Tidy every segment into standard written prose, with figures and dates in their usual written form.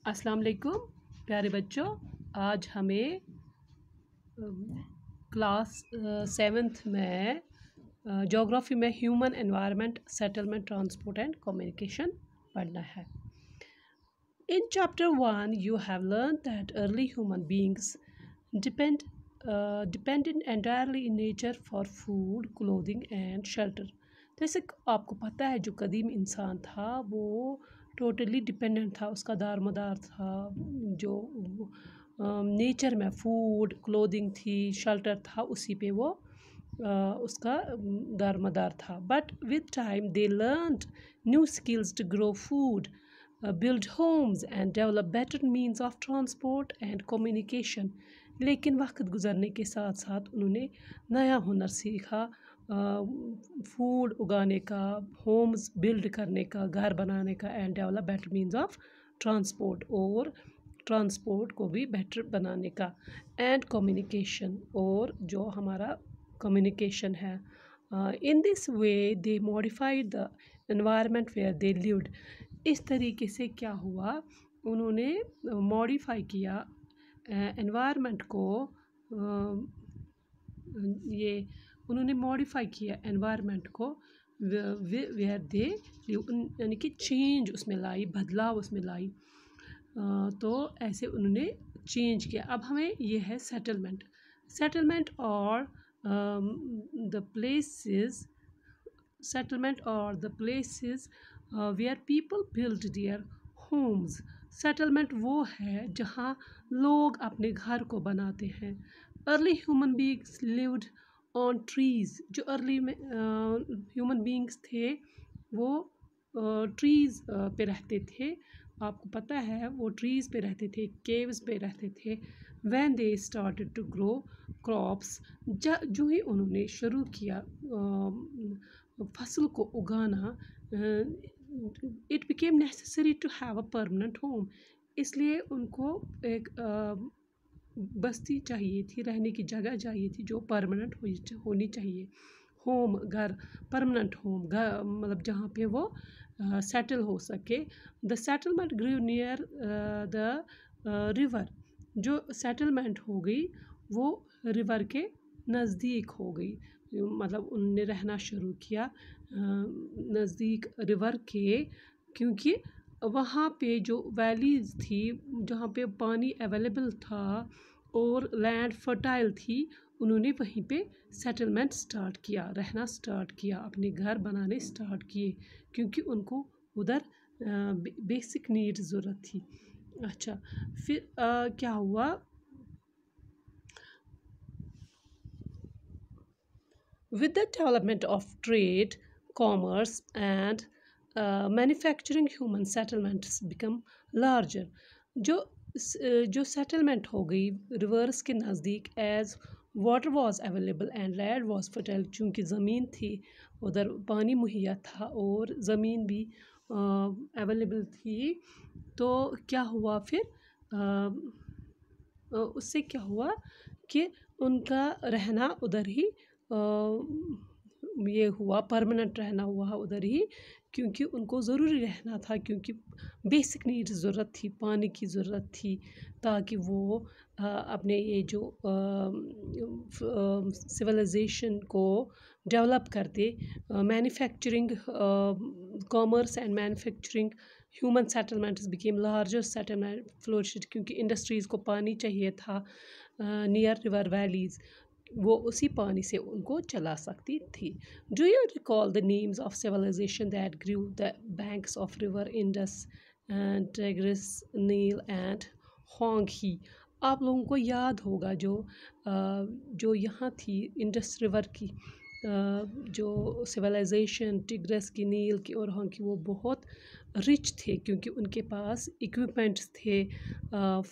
अस्सलाम वालेकुम प्यारे बच्चों। आज हमें क्लास 7th में जोग्राफी में human environment settlement transport and communication पढ़ना है। In chapter 1 you have learned that early human beings depended entirely in nature for food, clothing and shelter। जैसे आपको पता है जो कदीम इंसान था वो टोटली डिपेंडेंट था, उसका दारमदार था जो नेचर में फूड क्लोथिंग थी शेल्टर था उसी पे वो उसका दारमदार था। But with time they learned new skills to grow food, build homes and develop better means of transport and communication। लेकिन वक्त गुजरने के साथ साथ उन्होंने नया हुनर सीखा, फूड उगाने का, होम्स बिल्ड करने का, घर बनाने का and develop better means of transport और ट्रांसपोर्ट को भी बेटर बनाने का एंड कम्युनिकेशन और जो हमारा कम्युनिकेशन है। In this way they modified the environment where they lived. इस तरीके से क्या हुआ, उन्होंने मॉडिफाई किया एनवायरनमेंट को, ये उन्होंने मॉडिफाई किया एनवायरनमेंट को वेयर दे, यानी कि चेंज उसमें लाई, बदलाव उसमें लाई। तो ऐसे उन्होंने चेंज किया। अब हमें ये है सेटलमेंट। सेटलमेंट और the places, settlement or the places where people build their homes। settlement वो है जहाँ लोग अपने घर को बनाते हैं। early human beings lived on trees। जो early human beings थे वो trees पे रहते थे। आपको पता है वो trees पे रहते थे, caves पे रहते थे। when they started to grow crops, जो ही उन्होंने शुरू किया फसल को उगाना, it became necessary to have a permanent home. इसलिए उनको एक बस्ती चाहिए थी, रहने की जगह चाहिए थी जो परमानेंट होनी चाहिए। होम घर, परमानेंट होम घर, मतलब जहाँ पे वो सेटल हो सके। The settlement grew near the river. जो सेटलमेंट हो गई वो रिवर के नज़दीक हो गई, मतलब उनने रहना शुरू किया नज़दीक रिवर के, क्योंकि वहाँ पे जो वैलीज़ थी जहाँ पे पानी अवेलेबल था और लैंड फर्टाइल थी, उन्होंने वहीं पे सेटलमेंट स्टार्ट किया, रहना स्टार्ट किया, अपने घर बनाने स्टार्ट किए, क्योंकि उनको उधर बेसिक नीड ज़रूरत थी। अच्छा, फिर क्या हुआ, with the development of trade, commerce and manufacturing, human settlements become larger। जो सेटलमेंट हो गई रिवर्स के नज़दीक, as water was available and land was fertile. चूँकि ज़मीन थी उधर, पानी मुहैया था और ज़मीन भी अवेलेबल थी, तो क्या हुआ फिर उससे क्या हुआ कि उनका रहना उधर ही ये हुआ, परमानेंट रहना हुआ उधर ही, क्योंकि उनको ज़रूरी रहना था, क्योंकि बेसिक नीड्स ज़रूरत थी, पानी की ज़रूरत थी, ताकि वो अपने ये जो सिविलाइजेशन को डेवलप करते। Manufacturing, commerce and manufacturing, human settlements became larger settlement flourished, क्योंकि इंडस्ट्रीज़ को पानी चाहिए था नियर रिवर वैलीज़, वो उसी पानी से उनको चला सकती थी। Do you recall the names of civilization that grew the banks of river Indus and Tigris, Nile and होंगी। आप लोगों को याद होगा जो यहाँ थी इंडस रिवर की जो सिविलाइजेशन, टिग्रिस की, नील की और होंगी, वो बहुत रिच थे, क्योंकि उनके पास इक्विपमेंट्स थे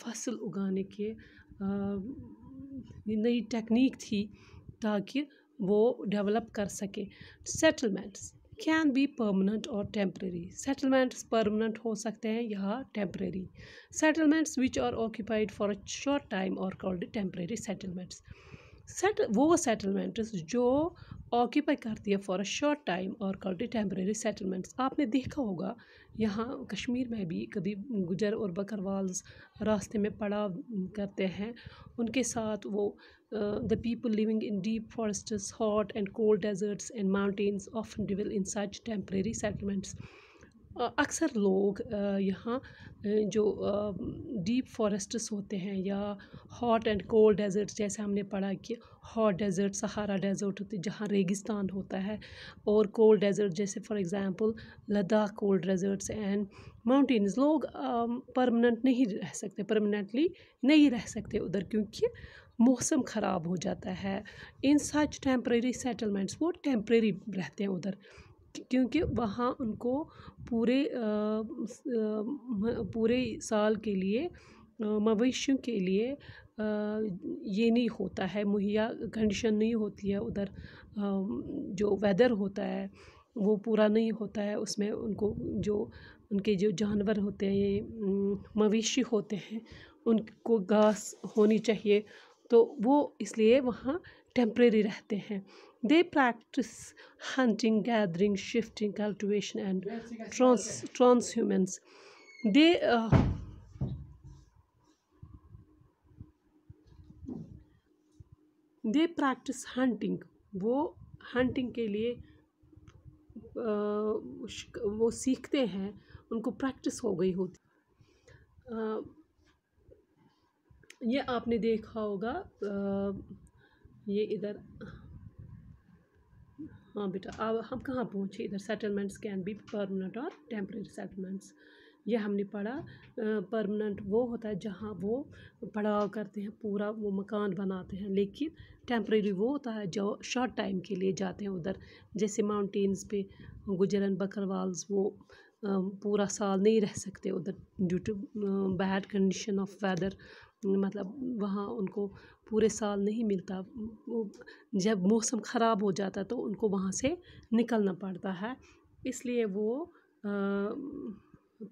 फसल उगाने के, नई टेक्निक थी ताकि वो डेवलप कर सके। सेटलमेंट्स कैन बी परमानेंट और टेम्परेरी। सेटलमेंट्स परमानेंट हो सकते हैं या temporary. Settlements which are occupied for a short time are called temporary settlements. वो सेटलमेंट्स जो ऑक्यूपाई करती है for a short time are called temporary settlements. आपने देखा होगा यहाँ कश्मीर में भी कभी गुजर और बकरवाल्स रास्ते में पड़ाव करते हैं, उनके साथ वो the people living in deep forests, hot and cold deserts and mountains often dwell in such temporary settlements. अक्सर लोग यहाँ जो डीप फॉरेस्ट्स होते हैं या हॉट एंड कोल्ड डेजर्ट्स, जैसे हमने पढ़ा कि हॉट डेजर्ट सहारा डेजर्ट होते हैं जहाँ रेगिस्तान होता है, और कोल्ड डेजर्ट जैसे for example Ladakh cold deserts and mountains. लोग परमानेंट नहीं रह सकते, परमानेंटली नहीं रह सकते उधर, क्योंकि मौसम ख़राब हो जाता है। इन सच टेम्परेरी सेटलमेंट्स, वो टेम्परेरी रहते हैं उधर, क्योंकि वहाँ उनको पूरे साल के लिए मवेशियों के लिए ये नहीं होता है, मुहैया कंडीशन नहीं होती है उधर। जो वेदर होता है वो पूरा नहीं होता है, उसमें उनको जो उनके जो जानवर होते हैं, ये मवेशी होते हैं, उनको घास होनी चाहिए, तो वो इसलिए वहाँ टेम्परेरी रहते हैं। They practice hunting, gathering, shifting, cultivation, and transhumance. They they practice hunting. वो hunting के लिए वो सीखते हैं, उनको प्रैक्टिस हो गई होती। ये आपने देखा होगा, ये इधर, हाँ बेटा अब हम कहाँ पहुँचे, इधर सेटलमेंट्स कैन बी परमानेंट और टेम्परेरी सेटलमेंट्स। ये हमने पढ़ा परमानेंट वो होता है जहाँ वो पड़ाव करते हैं, पूरा वो मकान बनाते हैं, लेकिन टेम्परेरी वो होता है जो शॉर्ट टाइम के लिए जाते हैं उधर, जैसे माउंटेन्स पे गुजरन बकरवाल्स, वो पूरा साल नहीं रह सकते उधर due to bad condition of weather, मतलब वहाँ उनको पूरे साल नहीं मिलता, वो जब मौसम ख़राब हो जाता है तो उनको वहाँ से निकलना पड़ता है, इसलिए वो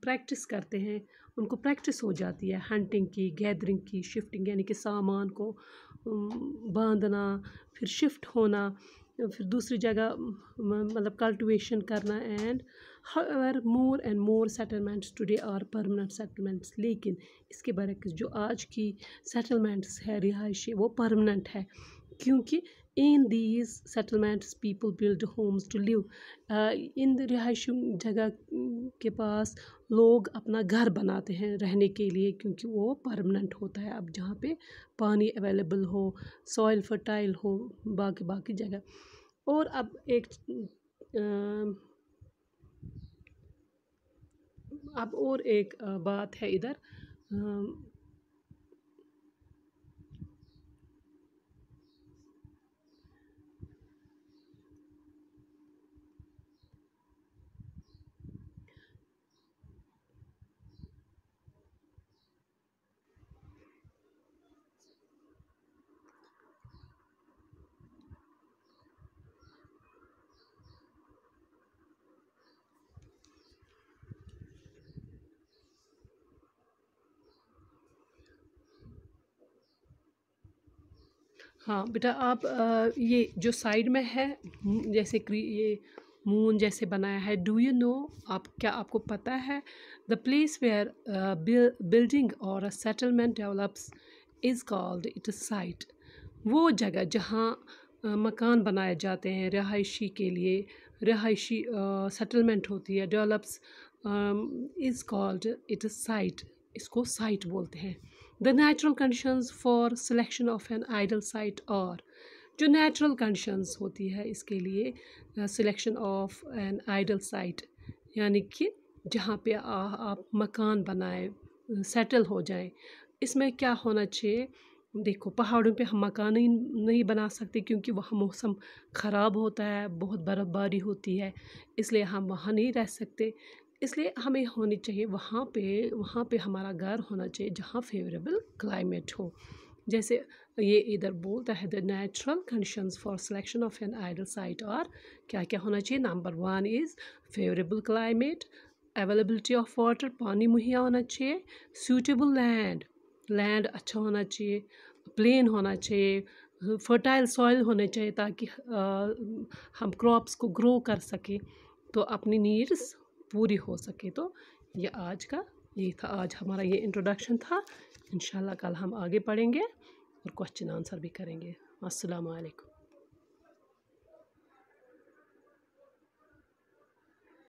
प्रैक्टिस करते हैं, उनको प्रैक्टिस हो जाती है हंटिंग की, गैदरिंग की, शिफ्टिंग यानी कि सामान को बांधना, फिर शिफ्ट होना, फिर दूसरी जगह मतलब कल्टिवेशन करना। And however more and more settlements today are permanent settlements, लेकिन इसके बरक्स जो आज की सेटलमेंट्स है, रिहाइशी, वो परमानेंट है, क्योंकि in these settlements people build homes to live. इन रिहायशी जगह के पास लोग अपना घर बनाते हैं रहने के लिए, क्योंकि वो परमानेंट होता है। अब जहाँ पे पानी अवेलेबल हो, सॉइल फर्टाइल हो, बाकी बाकी जगह। और अब एक बात है इधर, हाँ बेटा आप ये जो साइड में है जैसे ये मून जैसे बनाया है, डू यू नो, आप क्या आपको पता है, द प्लेस वेयर बिल्डिंग और a settlement develops is called it site. वो जगह जहाँ मकान बनाए जाते हैं रिहायशी के लिए, रिहायशी सेटलमेंट होती है, develops is called it site, इसको साइट बोलते हैं। The natural conditions for selection of an ideal site are, जो natural conditions होती है इसके लिए selection of an ideal site, यानी कि जहाँ पे आप मकान बनाए, सेटल हो जाए, इसमें क्या होना चाहिए। देखो पहाड़ों पे हम मकान ही नहीं बना सकते, क्योंकि वहाँ मौसम ख़राब होता है, बहुत बर्फ़बारी होती है, इसलिए हम वहाँ नहीं रह सकते। इसलिए हमें होनी चाहिए वहाँ पे हमारा घर होना चाहिए जहाँ फेवरेबल क्लाइमेट हो। जैसे ये इधर बोलता है the natural conditions for selection of an ideal site, और क्या क्या होना चाहिए। Number 1 is favourable climate, availability of water, पानी मुहैया होना चाहिए, सूटेबल लैंड, लैंड अच्छा होना चाहिए, प्लेन होना चाहिए, फर्टाइल सॉइल होने चाहिए ताकि हम क्रॉप्स को ग्रो कर सके, तो अपनी नीड्स पूरी हो सके। तो ये आज का ये था, आज हमारा ये इंट्रोडक्शन था। इंशाल्लाह कल हम आगे पढ़ेंगे और क्वेश्चन आंसर भी करेंगे। अस्सलाम वालेकुम।